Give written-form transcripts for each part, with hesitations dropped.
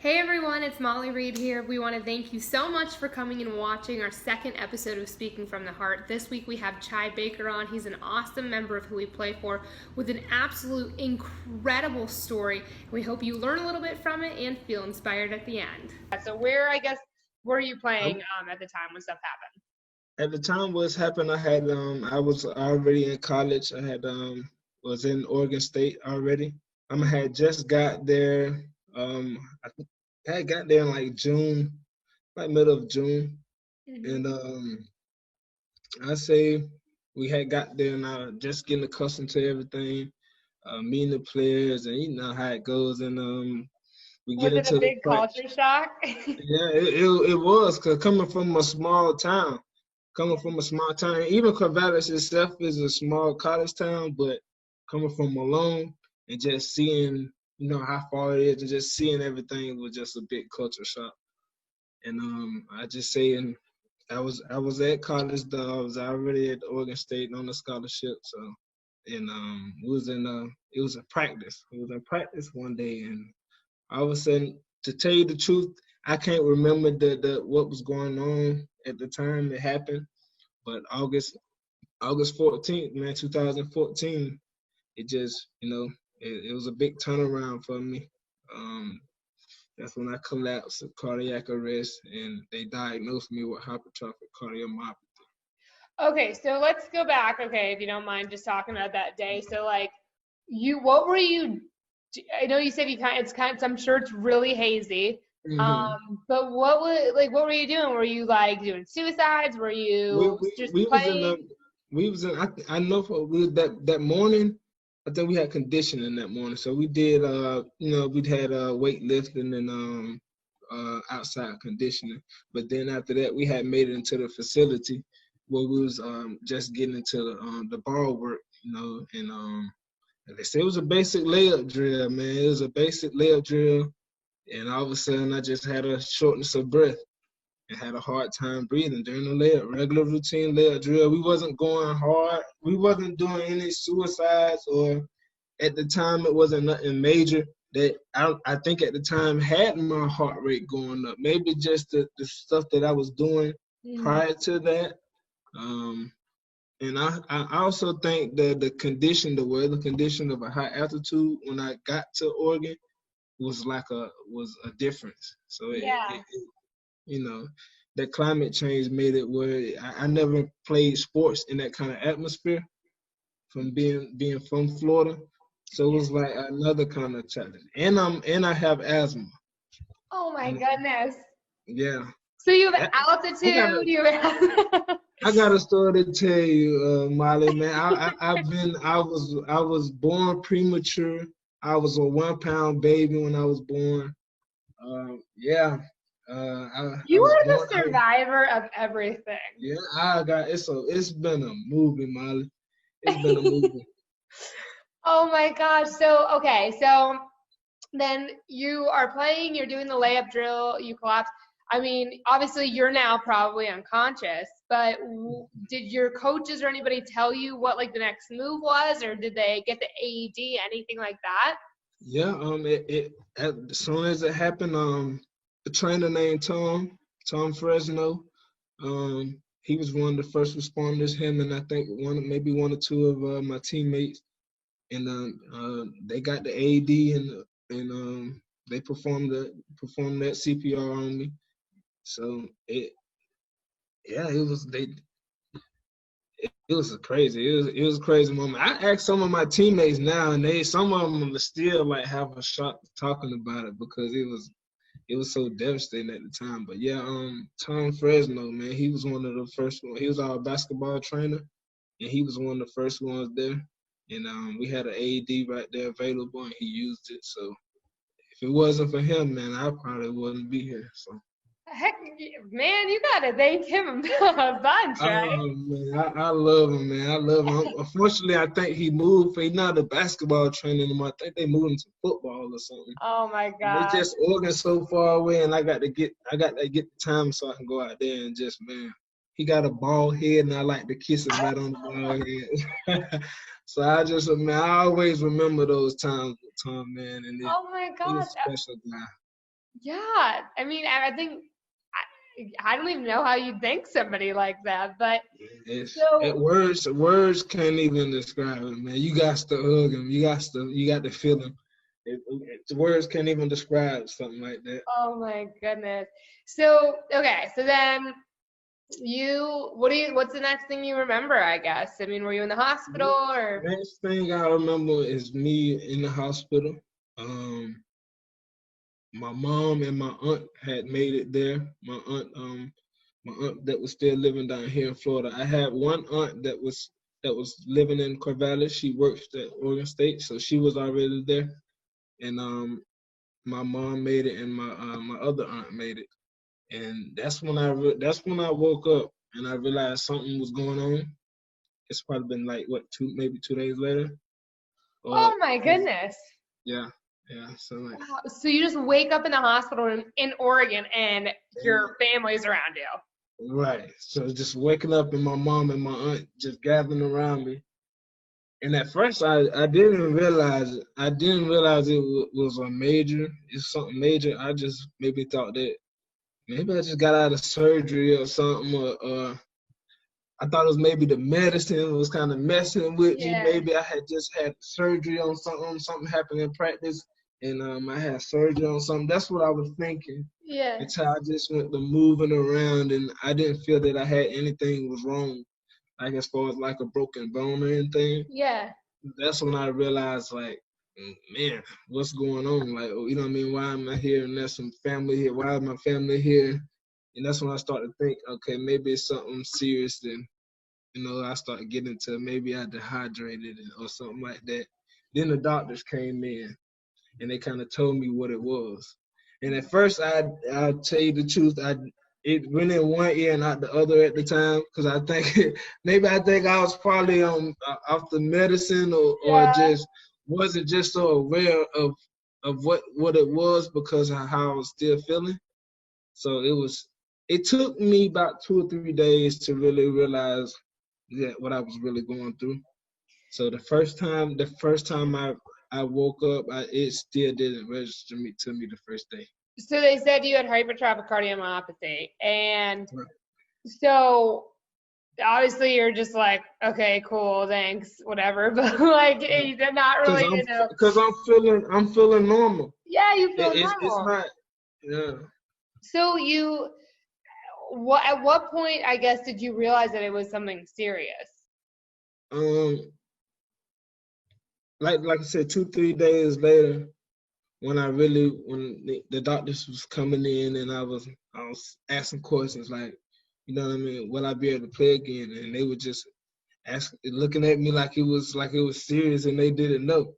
Hey everyone, it's Molly Reed here. We want to thank you so much for coming and watching our second episode of Speaking from the Heart. This week we have Chai Baker on. He's an awesome member of Who We Play For with an absolute incredible story. We hope you learn a little bit from it and feel inspired at the end. So were you playing at the time when stuff happened? At the time what's happened, I was already in college. Was in Oregon State already. I had just got there. I think I had got there in like June, like middle of June, and I say we had got there and I just getting accustomed to everything, meeting the players, and you know how it goes. And we get Was it a into the big practice. culture shock? Yeah, it was cause coming from a small town. Even Corvallis itself is a small college town, but coming from Malone and just seeing, how far it is and just seeing everything was just a big culture shock. And I just say, and I was at college though. I was already at Oregon State on a scholarship. So, and it was a practice. It was a practice one day, and all of a sudden, to tell you the truth, I can't remember the what was going on at the time it happened. But August 14th, man, 2014, it just, it was a big turnaround for me. Um, that's when I collapsed, cardiac arrest, and they diagnosed me with hypertrophic cardiomyopathy. Okay, so let's go back, okay, if you don't mind just talking about that day. So like what were you I know you said I'm sure it's really hazy. Mm-hmm. But what were you doing? Were you like doing suicides? Were We, you we, just we was in the playing? we was in I know for we was that morning. I think we had conditioning that morning, so we did we had weightlifting and outside conditioning. But then after that, we had made it into the facility where we was just getting into the ball work, and they said it was a basic layup drill, man. It was a basic layup drill, and all of a sudden I just had a shortness of breath and had a hard time breathing during the layup, regular routine layup drill. We wasn't going hard. We wasn't doing any suicides, or at the time it wasn't nothing major that I think at the time had my heart rate going up. Maybe just the stuff that I was doing Mhm. prior to that. Um, and I also think that the weather condition of a high altitude when I got to Oregon was a difference. So Yeah. you know, that climate change made it where I never played sports in that kind of atmosphere from being from Florida. So it Yeah. was like another kind of challenge. And I have asthma. Oh my And goodness. yeah. So you have That, I got altitude, a you have I got a story to tell you, Molly, man. I was born premature. I was a 1 pound baby when I was born. Yeah. I You was are born the out. survivor of everything. Yeah, it's been a movie, Molly. It's been a movie. Oh my gosh. So then you are playing, you're doing the layup drill, you collapse. I mean, obviously you're now probably unconscious, but did your coaches or anybody tell you what like the next move was, or did they get the AED, anything like that? Yeah, as soon as it happened, a trainer named Tom Fresno, he was one of the first responders. Him and I think maybe one or two of my teammates, and they got the AED and they performed that CPR on me. So it was crazy. It was a crazy moment. I asked some of my teammates now, and some of them still like have a shock talking about it because it was so devastating at the time. But yeah, Tom Fresno, man, he was one of the first ones. He was our basketball trainer, and he was one of the first ones there. And we had an AED right there available, and he used it. So if it wasn't for him, man, I probably wouldn't be here. So. Heck, man, you gotta thank him a bunch, right? Oh man, I love him, man. I love him. Unfortunately, I think he moved. He's not a basketball trainer anymore. I think they moved him to football or something. Oh my And they gosh. just Oregon so far away, and I got to get the time so I can go out there and just man. He got a bald head, and I like to kiss him right on the bald head. So man, I always remember those times with Tom, man, and Oh my he was gosh. a special guy. Yeah, I mean, I think I don't even know how you'd thank somebody like that, but It's so words can't even describe it, man. You got to hug him. You got to feel him. Words can't even describe something like that. oh my goodness. So okay, so then what's the next thing you remember, I guess? I mean, were you in the hospital or? Next thing I remember is me in the hospital. Um, my mom and my aunt had made it there. My aunt that was still living down here in Florida. I had one aunt that was living in Corvallis. She works at Oregon State, so she was already there. And my mom made it, and my other aunt made it. And that's when I woke up and I realized something was going on. It's probably been like what maybe 2 days later, or Oh my goodness. yeah, yeah. So like, Wow. So you just wake up in the hospital in Oregon and your family's around you. right. So just waking up and my mom and my aunt just gathering around me. And at first, I didn't realize it. I didn't realize it was a major. It's something major. I just maybe thought that maybe I just got out of surgery or something, or I thought it was maybe the medicine was kind of messing with me. Yeah. Maybe I had just had surgery on something happened in practice, and I had surgery on something. That's what I was thinking Yeah. until I just went to moving around, and I didn't feel that I had anything was wrong, like as far as like a broken bone or anything. Yeah. That's when I realized, like, man, what's going on? Like, you know what I mean? Why am I here? And there's some family here. Why is my family here? And that's when I started to think, okay, maybe it's something serious. Then, I started getting to maybe I dehydrated or something like that. Then the doctors came in and they kind of told me what it was. And at first, I'll tell you the truth, it went in one ear and out the other at the time because I think maybe I think I was probably off the medicine or Yeah. just wasn't just so aware of what it was because of how I was still feeling. So it took me about 2 or 3 days to really realize what I was really going through. So the first time I woke up, it still didn't register me to me the first day. So they said you had hypertrophic cardiomyopathy. And Right. so obviously you're just like, okay, cool, thanks, whatever. But like you did not Cause really, I'm cause I'm feeling normal. yeah, you feel It's normal. not yeah. So at what point, I guess, did you realize that it was something serious? Um like I said, 2 3 days later when the doctors was coming in and I was asking questions like, you know what I mean, will I be able to play again? And they were just looking at me like it was serious and they didn't know.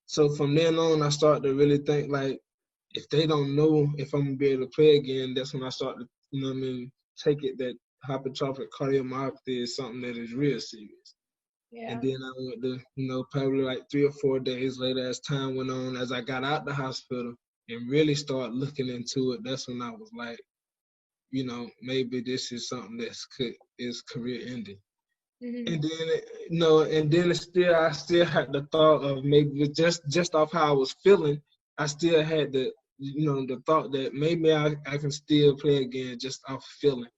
So from then on I started to really think like if they don't know if I'm gonna be able to play again, that's when I start to, you know what I mean, take it that hypertrophic cardiomyopathy is something that is real serious. And Yeah. then I went to, probably like 3 or 4 days later as time went on, as I got out the hospital and really started looking into it, that's when I was like, maybe this is something is career ending. Hmm. And then and then I still had the thought of maybe just off how I was feeling, I still had the thought that maybe I can still play again just off feeling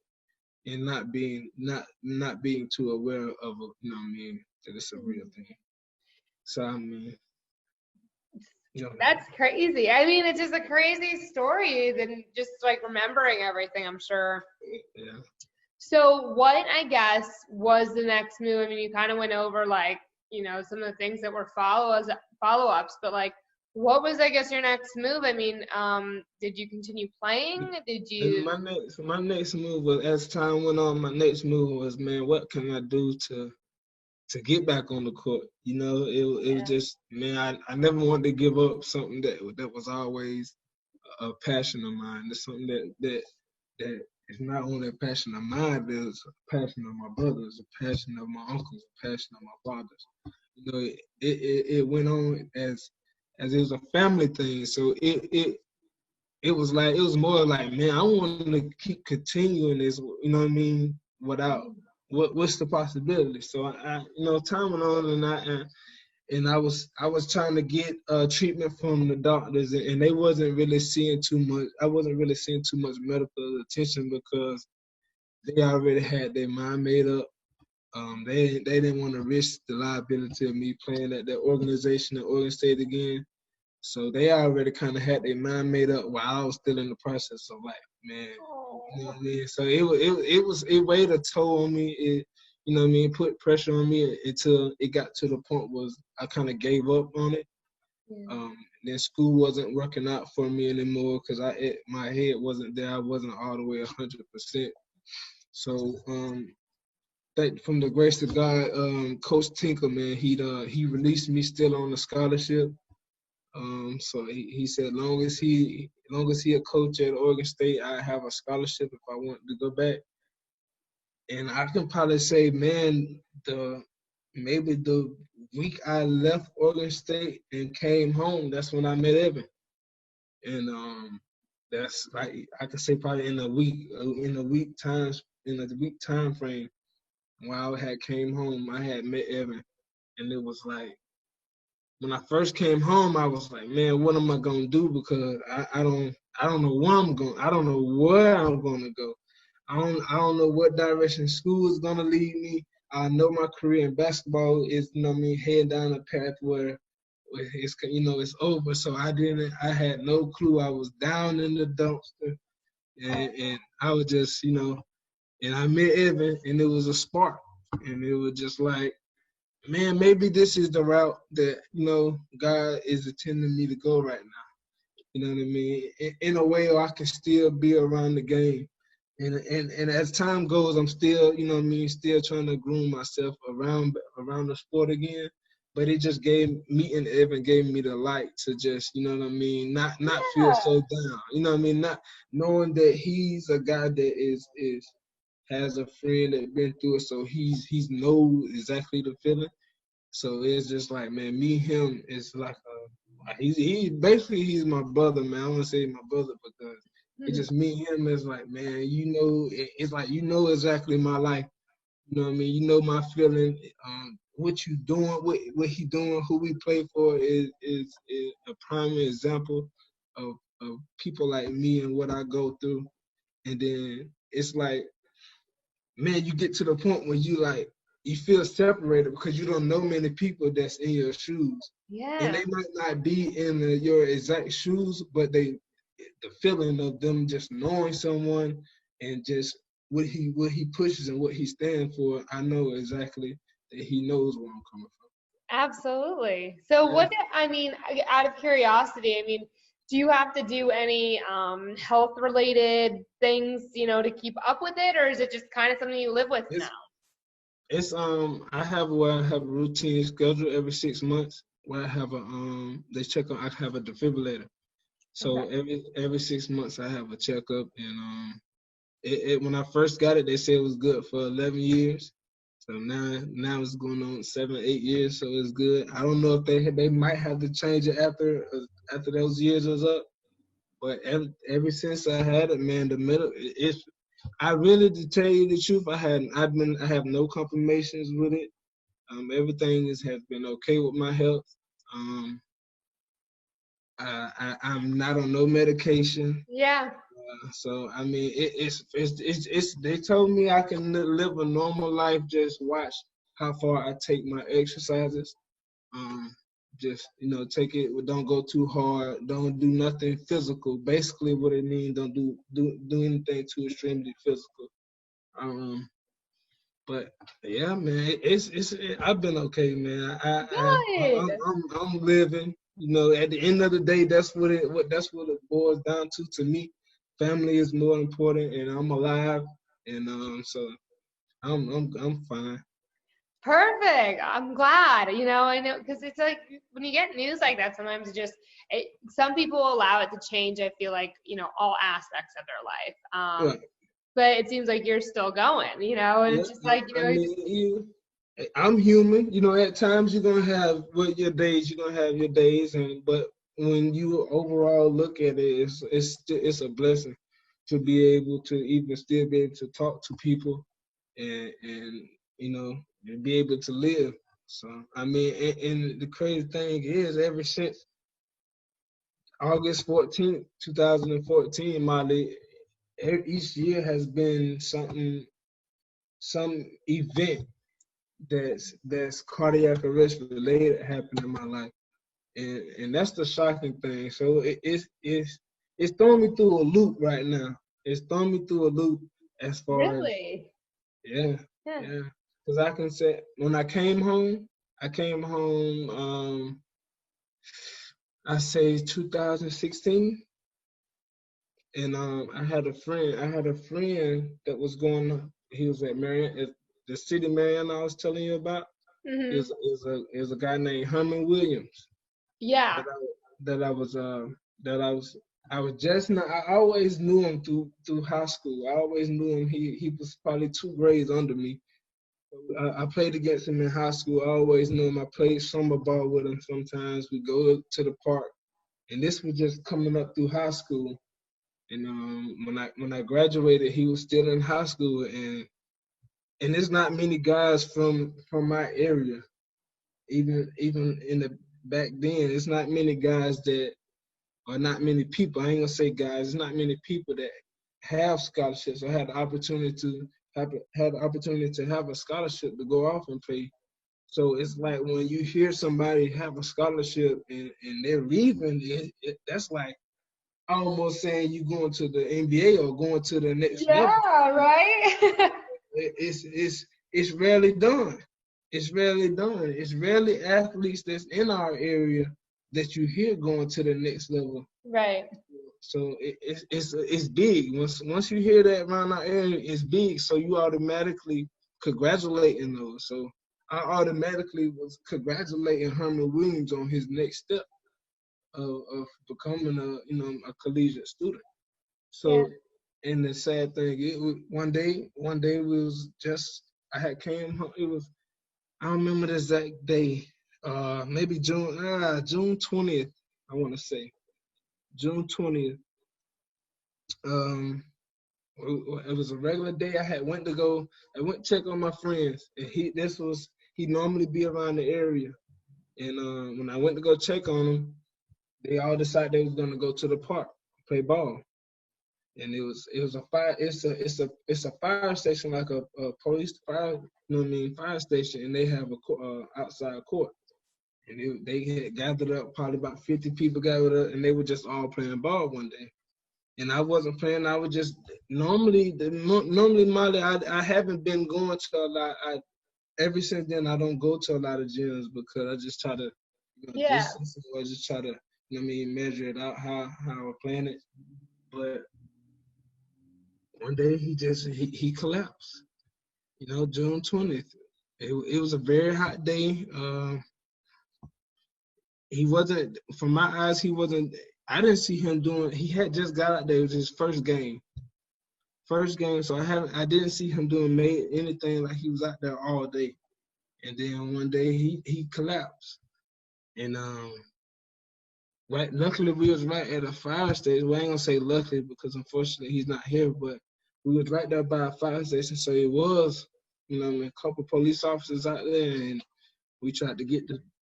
and not being too aware of that it's a real thing. So I mean, you know, That's crazy. I mean, it's just a crazy story than just like remembering everything, I'm sure. yeah. So what, I guess, was the next move? I mean, you kind of went over like, some of the things that were follow-ups, but like what was, I guess, your next move? I mean, did you continue playing? Did And you? my next move was as time went on. My next move was, man, what can I do to get back on the court? It was Yeah. just, man, I never wanted to give up something that was always a passion of mine. It's something that is not only a passion of mine, but it's a passion of my brothers, a passion of my uncles, a passion of my fathers. It went on as it was a family thing. So it was like it was more like, man, I want to keep continuing this. You know what I mean? Without what's the possibility? So I time went on, and and I was trying to get treatment from the doctors, and they wasn't really seeing too much. I wasn't really seeing too much medical attention because they already had their mind made up. They didn't want to risk the liability of me playing at that organization in Oregon State again. So they already kind of had their mind made up while I was still in the process of like, man, you know what I mean? So it weighed a toll on me. It, you know what I mean, put pressure on me until it got to the point was I kind of gave up on it. Yeah. Then school wasn't working out for me anymore because my head wasn't there. I wasn't all the way 100%. So that from the grace of God, Coach Tinker, man, he released me still on a scholarship. So he said, long as he a coach at Oregon State, I have a scholarship if I want to go back. And I can probably say, man, maybe the week I left Oregon State and came home, that's when I met Evan. And that's like I could say probably in a week time frame while I had came home, I had met Evan, and it was like when I first came home, I was like, man, what am I gonna do? Because I don't know where I'm going. I don't know where I'm gonna go. I don't know what direction school is gonna lead me. I know my career in basketball is, you know what I mean, heading down a path where it's, you know, it's over. So I had no clue. I was down in the dumpster, and I was just, you know, and I met Evan, and it was a spark, and it was just like, man, maybe this is the route that, you know, God is intending me to go right now. You know what I mean? In a way where I can still be around the game. And as time goes, I'm still, you know what I mean, still trying to groom myself around the sport again. But it just gave me and Evan gave me the light to just, you know what I mean, not feel Yeah. so down. You know what I mean? Not knowing that he's a guy that is has a friend that been through it, so he's know exactly the feeling. So it's just like, man, me, him is like he basically he's my brother, man. I want to say my brother because it's Mhm. just me and him is like, man, you know, it's like you know exactly my life. You know what I mean? You know my feeling. What you doing, what he doing, who we play for is a prime example of people like me and what I go through. And then it's like, man, you get to the point where you feel separated because you don't know many people that's in your shoes, and Yeah. they might not be in your exact shoes, but the feeling of them just knowing someone and just what he pushes and what he stands for, I know exactly that he knows where I'm coming Absolutely. So from. what I mean, out of curiosity, I mean, do you have to do any health related things, you know, to keep up with it, or is it just kind of something you live with now? It's it's I have a routine schedule every 6 months where I have a they check on I have a defibrillator. Okay. So every 6 months I have a checkup, and when I first got it, they said it was good for 11 years. So now it's going on 7 8 years, so it's good. I don't know if they might have to change it after those years is up. But ever since I had it, man, the middle it's I really to tell you the truth, I have no complications with it. Everything has been okay with my health. Um, I'm not on no medication. Yeah. So I mean, it's they told me I can live a normal life. Just watch how far I take my exercises. Um, just take it. Don't go too hard. Don't do nothing physical. Basically, what it means, don't do anything too extremely physical. Um, but yeah, man, I've been okay, man. Good. I'm living. You know, at the end of the day, that's what it boils down to me. Family is more important, and I'm alive, and so I'm fine. Perfect. I'm glad. You know, I know because it's like when you get news like that, sometimes some people allow it to change. I feel like, you know, all aspects of their life. Right. But it seems like you're still going, you know, and Yeah. it's just like, you I know, mean, I'm human. You know, at times you're gonna have your days. You're gonna have your days, but when you overall look at it, it's a blessing to be able to even still be able to talk to people and and be able to live. So I mean, and the crazy thing is, ever since August 14th, 2014, Molly, each year has been some event that's cardiac arrest related happened in my life, and that's the shocking thing. So it's throwing me through a loop right now. It's throwing me through a loop as far as Really? yeah, Yeah. yeah. Because I can say when I came home, I say 2016, and I had a friend that was going. He was at Marion, at the city Marion I was telling you about. Mhm. Is a guy named Herman Williams Yeah. that I that I was that I was just not. I always knew him through high school. I always knew him. He was probably 2 grades under me. I played against him in high school. I always knew him. I played summer ball with him. Sometimes we go to the park, and this was just coming up through high school. And when I graduated, he was still in high school, and there's not many guys from my area. Even in the back then, it's not many guys that or not many people. I ain't gonna say guys. It's not many people that have scholarships or had the opportunity to have a scholarship to go off and play. So it's like when you hear somebody have a scholarship and they're leaving, that's like almost saying you going to the NBA or going to the next level. Yeah, right? It's rarely done. It's rarely done. It's rarely athletes that's in our area that you hear going to the next level. Right. So it's big. Once you hear that around our area, it's big. So you automatically congratulating those. So I automatically was congratulating Herman Williams on his next step of becoming a collegiate student. Yeah. So, and the sad thing, one day we was just I had came home. I don't remember the exact day. Maybe June 20th. I want to say June 20th. Um, it was a regular day. I went check on my friends, and he normally be around the area. And when I went to go check on him, they all decided they was gonna go to the park play ball. And it was a fire. It's a fire station like a police fire. You know what I mean? Fire station, and they have a outside court. And they had gathered up, probably about 50 people gathered up, and they were just all playing ball one day. And I wasn't playing. I was just normally Molly. I haven't been going to a lot. Ever since then I don't go to a lot of gyms because I just try to Yeah. distance or just try to measure it out how I'm playing it. But one day he collapsed. June 20th. It was a very hot day. He wasn't, from my eyes, he wasn't. I didn't see him doing. He had just got out there. It was his first game. So I didn't see him doing anything like he was out there all day. And then one day he collapsed. And right, luckily we was right at a fire station. Well, I ain't gonna say luckily because unfortunately he's not here, but we was right there by a fire station. So it was, a couple police officers out there, and we tried to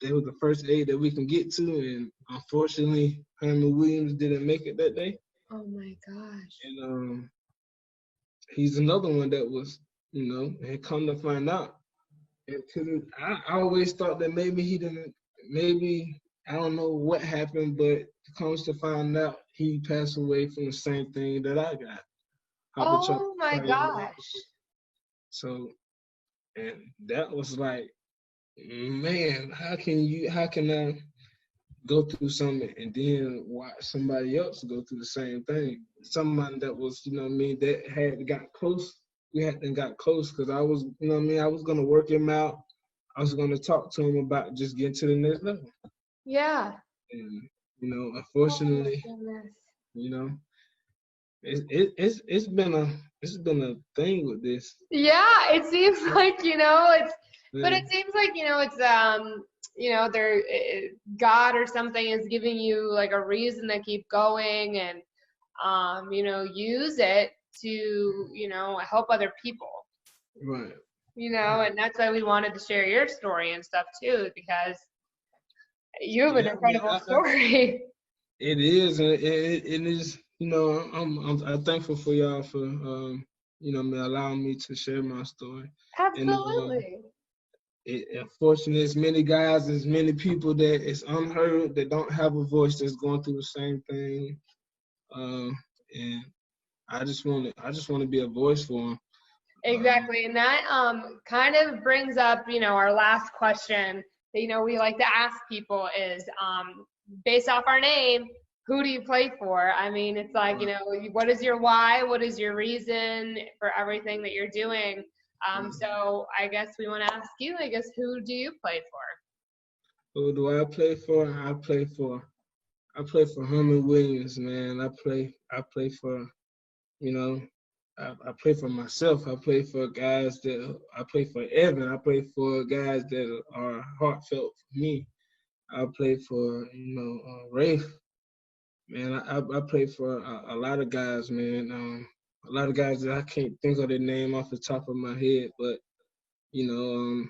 they were the first aid that we can get to, and unfortunately Herman Williams didn't make it that day. Oh my gosh. And he's another one that was, and come to find out, I always thought that maybe he didn't, maybe I don't know what happened, but comes to find out he passed away from the same thing that I got, Oh my cardiomyopathy. gosh. So, and that was like, man, how can I go through something and then watch somebody else go through the same thing? Someone that was, that had got close. We hadn't got close because I was, I was gonna work him out. I was gonna talk to him about just getting to the next level. Yeah. And Oh my unfortunately, goodness. you know, it's been a thing with this. Yeah, it seems like, but it Man, seems like, it's, there, God or something is giving you like a reason to keep going and, use it to, help other people. right. you know, and that's why we wanted to share your story and stuff too, because you have an Yeah, man, incredible story. it is, and it is. You know, I'm thankful for y'all for you know, me allowing me to share my story. And Absolutely. unfortunately, there's many guys, there's many people that is unheard, that don't have a voice, that's going through the same thing. And I just want to be a voice for them. Exactly. And that kind of brings up, you know, our last question that, you know, we like to ask people is based off our name, who do you play for? I mean, it's like, you know, what is your why? What is your reason for everything that you're doing? So I guess we want to ask you, I guess, who do you play for? Who do I play for? I play for Herman Williams, man. I play for, you know, I play for myself. I play for guys that I play for Evan. I play for guys that are heartfelt for me. I play for, you know, Rafe. Man, I play for a lot of guys, man. A lot of guys that I can't think of their name off the top of my head, but you know,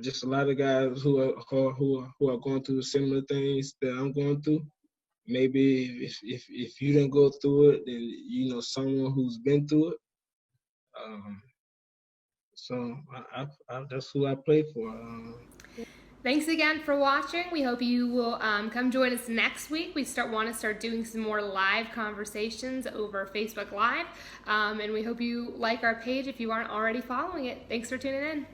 just a lot of guys who are going through similar things that I'm going through. Maybe if you didn't go through it, then you know someone who's been through it. Um, so that's who I play for. Thanks again for watching. We hope you will come join us next week. We want to start doing some more live conversations over Facebook Live. And we hope you like our page if you aren't already following it. Thanks for tuning in.